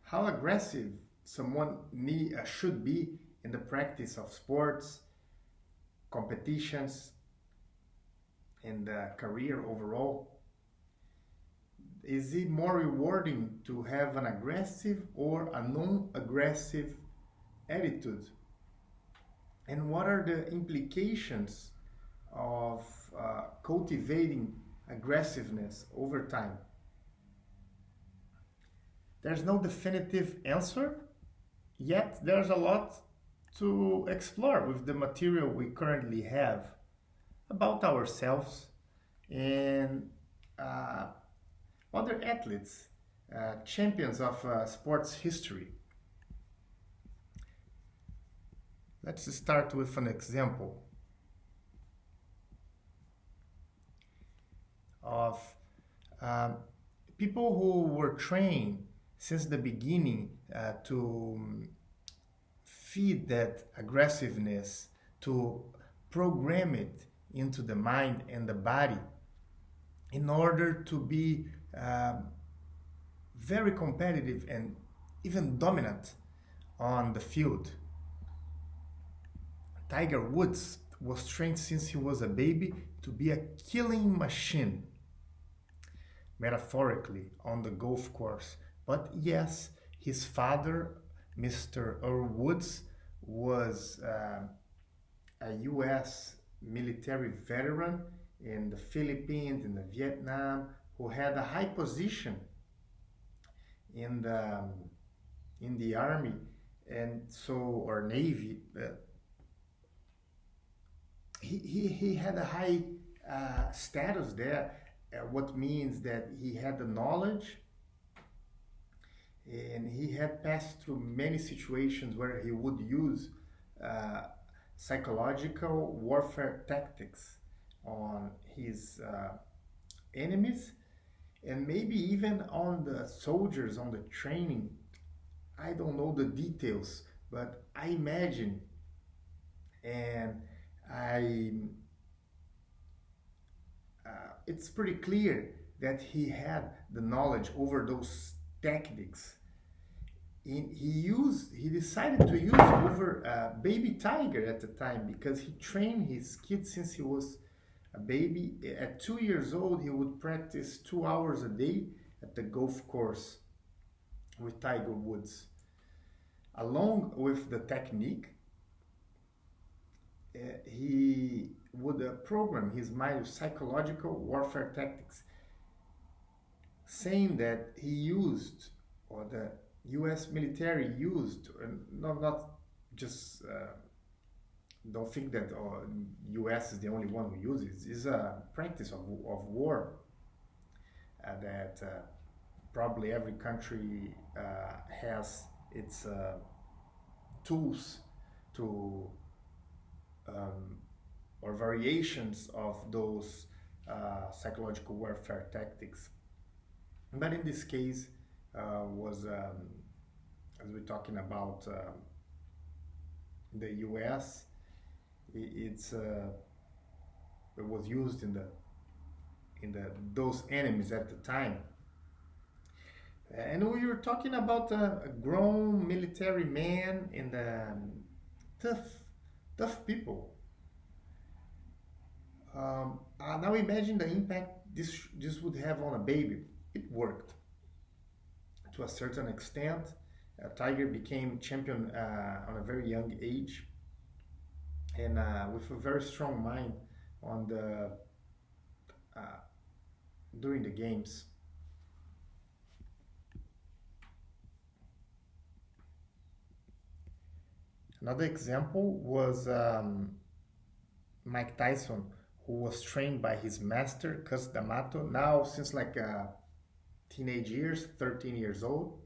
how aggressive someone should be in the practice of sports, competitions, and career overall. Is it more rewarding to have an aggressive or a non-aggressive attitude? And what are the implications of cultivating aggressiveness over time? There's no definitive answer, yet there's a lot to explore with the material we currently have about ourselves and uh, other athletes, champions of sports history. Let's start with an example of um, people who were trained since the beginning to feed that aggressiveness, to program it into the mind and the body in order to be um, very competitive and even dominant on the field. Tiger Woods was trained since he was a baby to be a killing machine, metaphorically, on the golf course. But yes, his father, Mr. Earl Woods, was a U.S. military veteran in the Philippines, in the Vietnam, who had a high position in the army and so or navy. He had a high status there, what means that he had the knowledge and he had passed through many situations where he would use uh, psychological warfare tactics on his enemies and maybe even on the soldiers, on the training. I don't know the details, but I imagine and I it's pretty clear that he had the knowledge over those tactics. He decided to use over baby tiger at the time because he trained his kid since he was a baby. At 2 years old, he would practice 2 hours a day at the golf course with Tiger Woods. Along with the technique, he would program his mind with psychological warfare tactics, saying that he used, or the U.S. military used, not just don't think that U.S. is the only one who uses. It's a practice of war that probably every country has its tools to or variations of those psychological warfare tactics. But in this case, was as we're talking about the U.S., it's it was used in the those enemies at the time. And we were talking about a grown military man and tough, tough people. Now imagine the impact this would have on a baby. It worked to a certain extent. Tiger became champion on a very young age, and with a very strong mind on the uh, during the games. Another example was Mike Tyson, who was trained by his master, Cus D'Amato, now since like teenage years, 13 years old.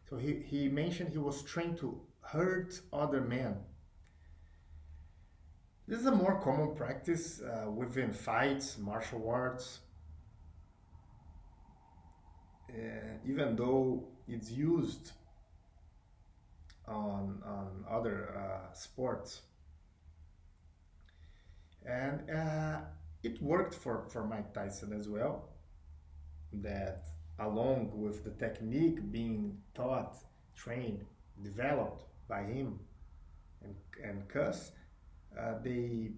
So he mentioned he was trained to hurt other men. This is a more common practice within fights, martial arts, even though it's used on other sports. And it worked for Mike Tyson as well. That along with the technique being taught, trained, developed by him and Cus, they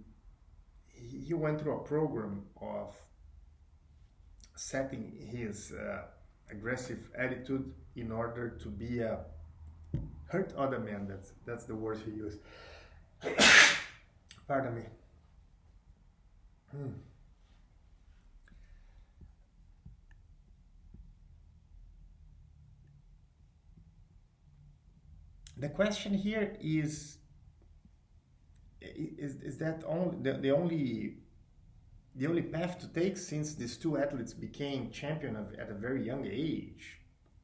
he went through a program of setting his aggressive attitude in order to be a hurt other man. That's the word he used. Pardon me. Hmm. The question here is that only the only path to take, since these two athletes became champion at a very young age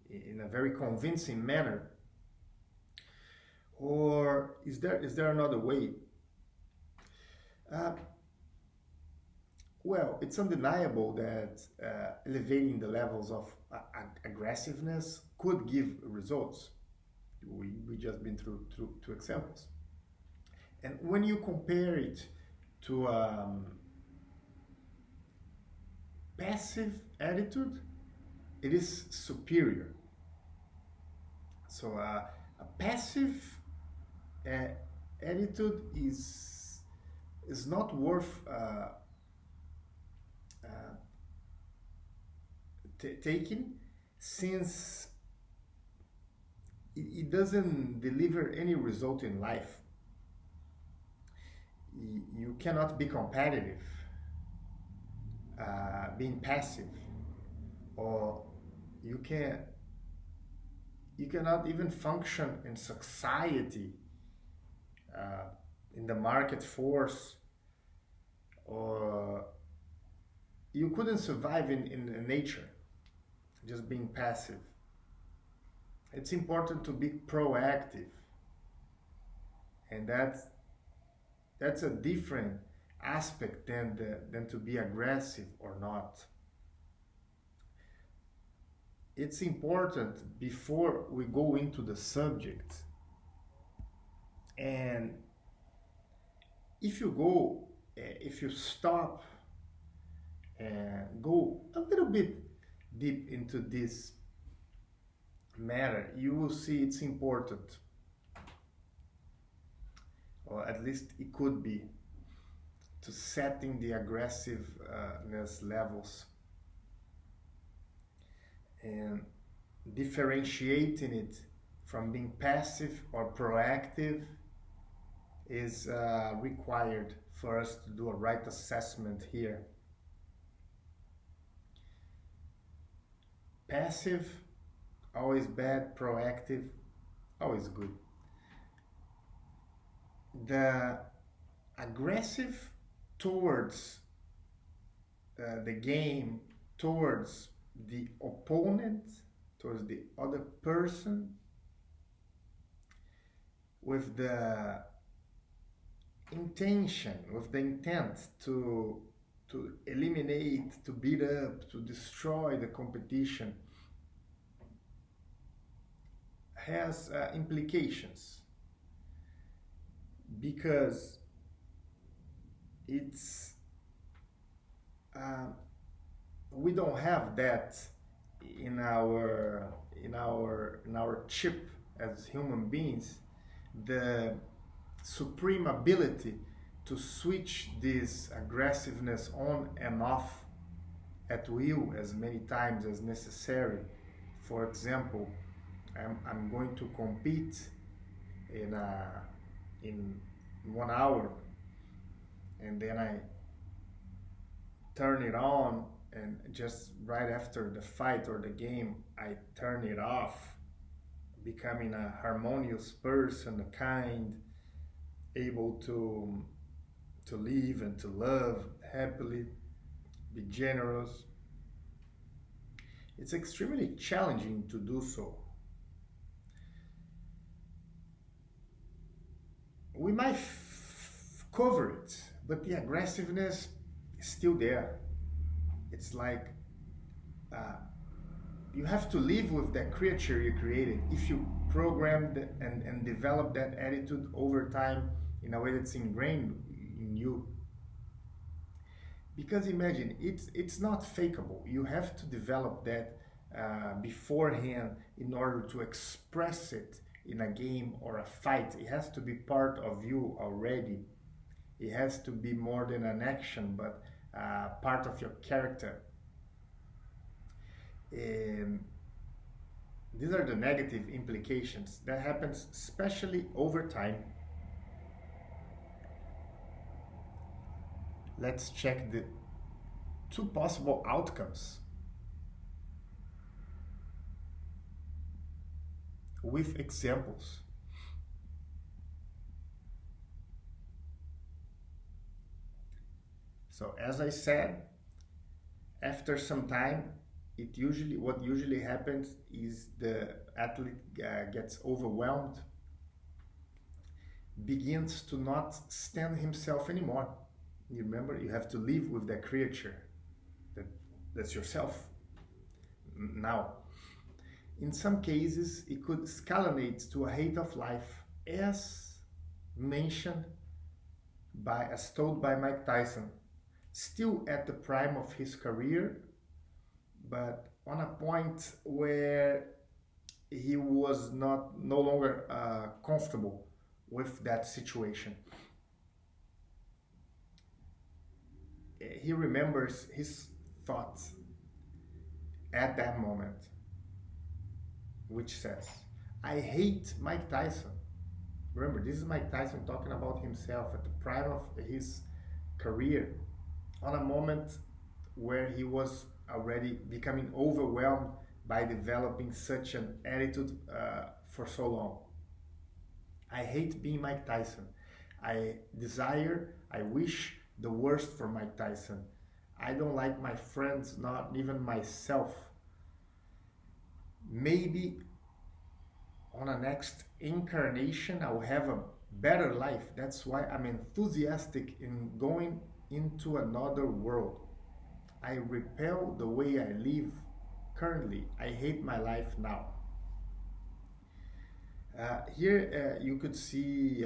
in a very convincing manner, or is there another way? uh, well, it's undeniable that elevating the levels of aggressiveness could give results. We just been through two examples. And when you compare it to passive attitude, it is superior. So a passive uh, attitude is not worth uh, taking, since it doesn't deliver any result in life. You cannot be competitive being passive, or you can you cannot even function in society, uh, in the market force, or you couldn't survive in nature just being passive. It's important to be proactive, and that's a different aspect than to be aggressive or not. It's important, before we go into the subject, and if you stop and go a little bit deep into this matter, you will see it's important, or at least it could be, to setting the aggressiveness levels and differentiating it from being passive or proactive is required for us to do a right assessment here. Passive, always bad; proactive, always good. The aggressive towards the game, towards the opponent, towards the other person, with the intent to eliminate, to beat up, to destroy the competition, has implications, because it's we don't have that in our chip as human beings, the supreme ability to switch this aggressiveness on and off at will as many times as necessary. For example, I'm going to compete in in 1 hour, and then I turn it on, and just right after the fight or the game I turn it off, becoming a harmonious person, a kind, able to live and to love happily, be generous. It's extremely challenging to do so. We might cover it, but the aggressiveness is still there. It's like uh, you have to live with that creature you created if you programmed and develop that attitude over time in a way that's ingrained in you. Because imagine, it's not fakeable. You have to develop that beforehand in order to express it in a game or a fight. It has to be part of you already. It has to be more than an action, but part of your character. And these are the negative implications that happens especially over time. Let's check the two possible outcomes with examples. So as I said, after some time, what usually happens is the athlete gets overwhelmed, begins to not stand himself anymore. You remember, you have to live with that creature that's yourself now. In some cases, it could escalate to a hate of life, as mentioned as told by Mike Tyson, still at the prime of his career, but on a point where he was no longer comfortable with that situation. He remembers his thoughts at that moment, which says, I hate Mike Tyson. Remember, this is Mike Tyson talking about himself at the prime of his career, on a moment where he was already becoming overwhelmed by developing such an attitude for so long. I hate being Mike Tyson. I wish the worst for Mike Tyson. I don't like my friends, not even myself. Maybe on a next incarnation I'll have a better life. That's why I'm enthusiastic in going into another world. I repel the way I live currently. I hate my life now. Here you could see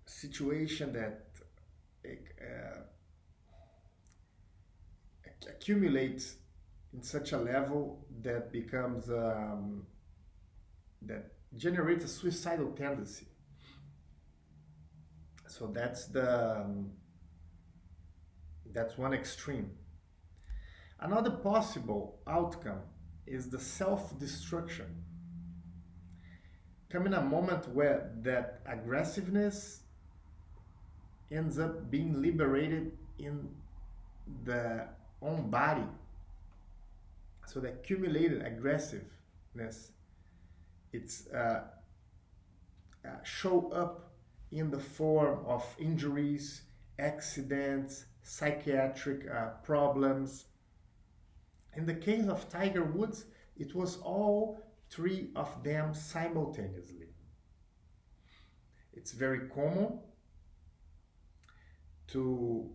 situation that accumulates in such a level that becomes that generates a suicidal tendency. So that's one extreme. Another possible outcome is the self-destruction. Coming a moment where that aggressiveness ends up being liberated in the own body. So the accumulated aggressiveness, it's show up in the form of injuries, accidents, psychiatric problems. In the case of Tiger Woods, it was all three of them simultaneously. It's very common to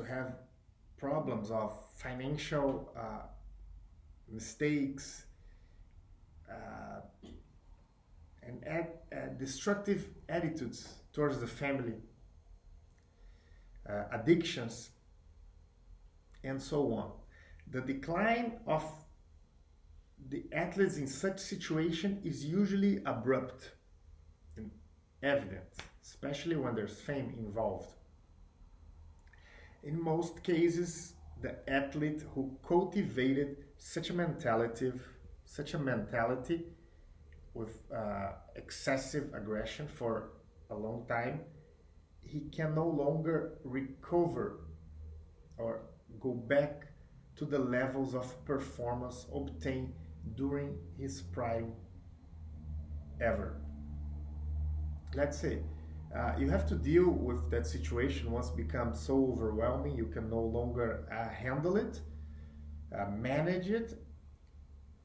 have problems of financial mistakes and destructive attitudes towards the family, addictions, and so on. The decline of the athletes in such situation is usually abrupt and evident, especially when there's fame involved. In most cases, the athlete who cultivated such a mentality with excessive aggression for a long time, he can no longer recover or go back to the levels of performance obtained during his prime ever. Let's say you have to deal with that situation once it becomes so overwhelming you can no longer handle it, manage it,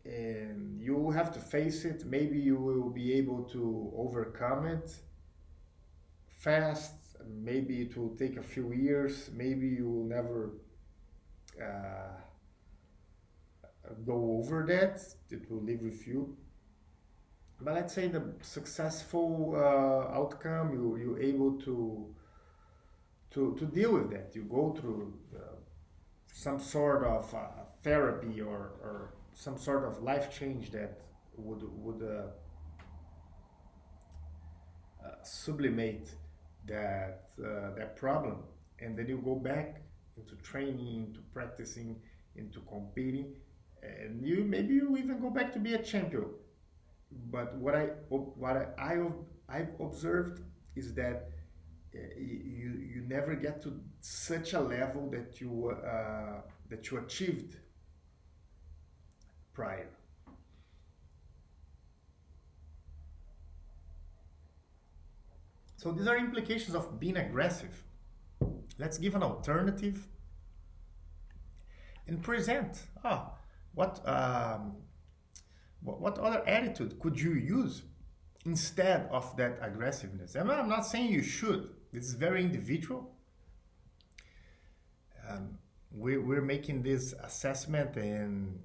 and you have to face it. Maybe you will be able to overcome it fast, maybe it will take a few years, maybe you will never go over that, it will live with you. But let's say the successful outcome, you're able to to deal with that. You go through some sort of therapy or some sort of life change that would sublimate that problem, and then you go back into training, into practicing, into competing, and you even go back to be a champion. But I've observed is that you never get to such a level that you achieved prior. So these are implications of being aggressive. Let's give an alternative and present. What what other attitude could you use instead of that aggressiveness? And I'm not saying you should. This is very individual. We're making this assessment, and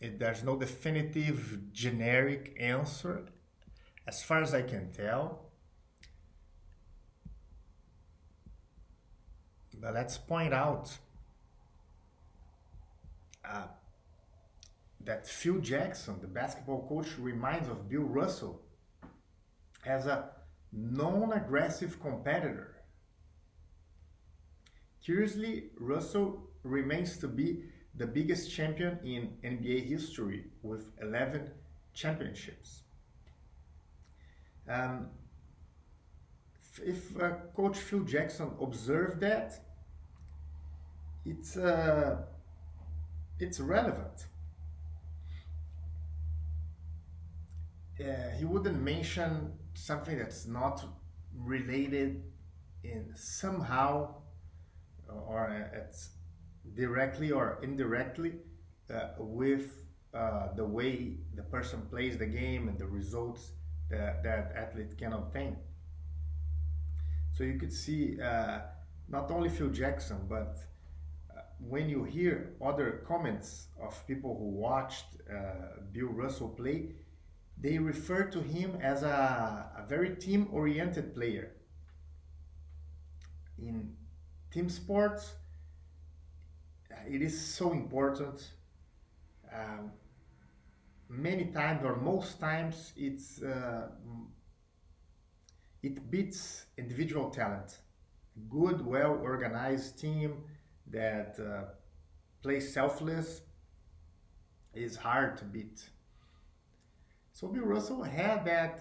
there's no definitive generic answer as far as I can tell. But let's point out uh, that Phil Jackson, the basketball coach, reminds of Bill Russell as a non-aggressive competitor. Curiously, Russell remains to be the biggest champion in NBA history with 11 championships. Um, if Coach Phil Jackson observed that, it's relevant. He wouldn't mention something that's not related in somehow or it's directly or indirectly with the way the person plays the game and the results that athlete can obtain. So you could see not only Phil Jackson, but when you hear other comments of people who watched Bill Russell play, they refer to him as a very team-oriented player. In team sports, it is so important. Many times, or most times, it beats individual talent. Good, well-organized team that plays selfless is hard to beat. So Bill Russell had that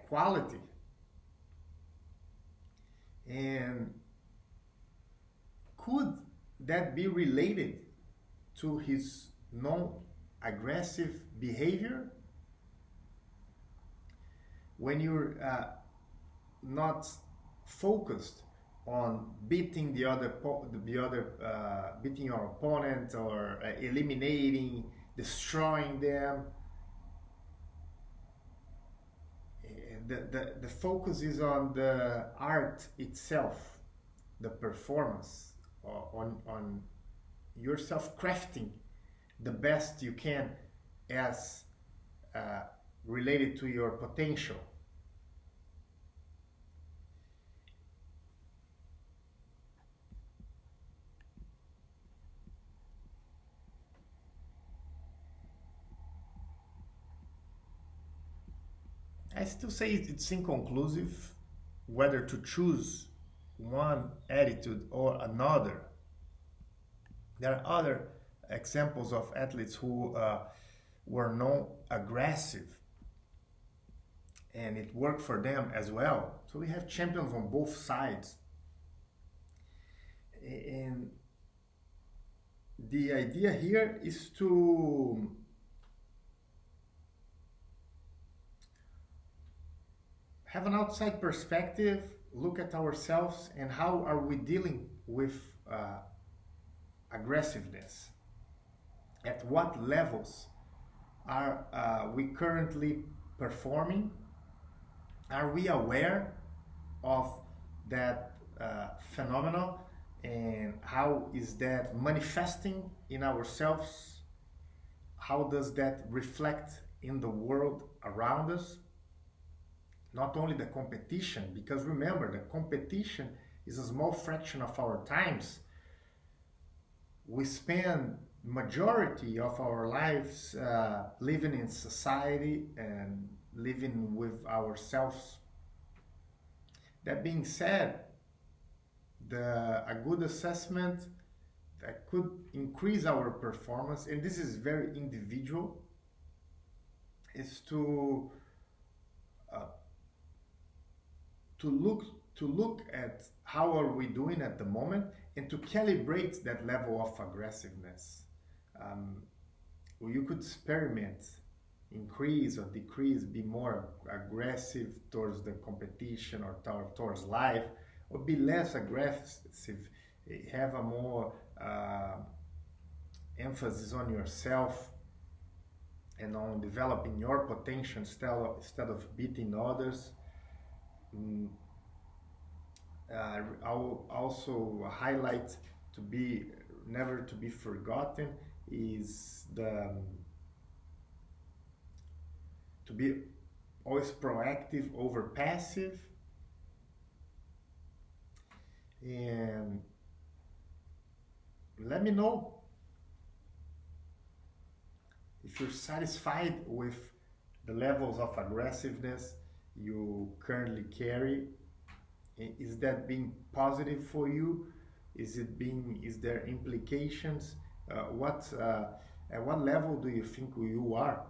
quality, and could that be related to his non-aggressive behavior? When you're not focused on beating beating your opponent or eliminating, destroying them, the focus is on the art itself, the performance, on yourself crafting the best you can as related to your potential. I still say it's inconclusive whether to choose one attitude or another. There are other examples of athletes who were non-aggressive, and it worked for them as well. So we have champions on both sides. And the idea here is to have an outside perspective, look at ourselves and how are we dealing with aggressiveness. At what levels are we currently performing? Are we aware of that phenomenon, and how is that manifesting in ourselves? How does that reflect in the world around us? not only the competition, because remember, the competition is a small fraction of our times. We spend majority of our lives living in society and living with ourselves. That being said, a good assessment that could increase our performance, and this is very individual, is uh, to look to look at how are we doing at the moment and to calibrate that level of aggressiveness. Um, you could experiment, increase or decrease, be more aggressive towards the competition or towards life, or be less aggressive, have a more emphasis on yourself and on developing your potential instead of beating others. Mm, I'll also highlight to be never to be forgotten is to be always proactive over passive, and let me know if you're satisfied with the levels of aggressiveness you currently carry. Is that being positive for you? Is there implications? At what level do you think you are?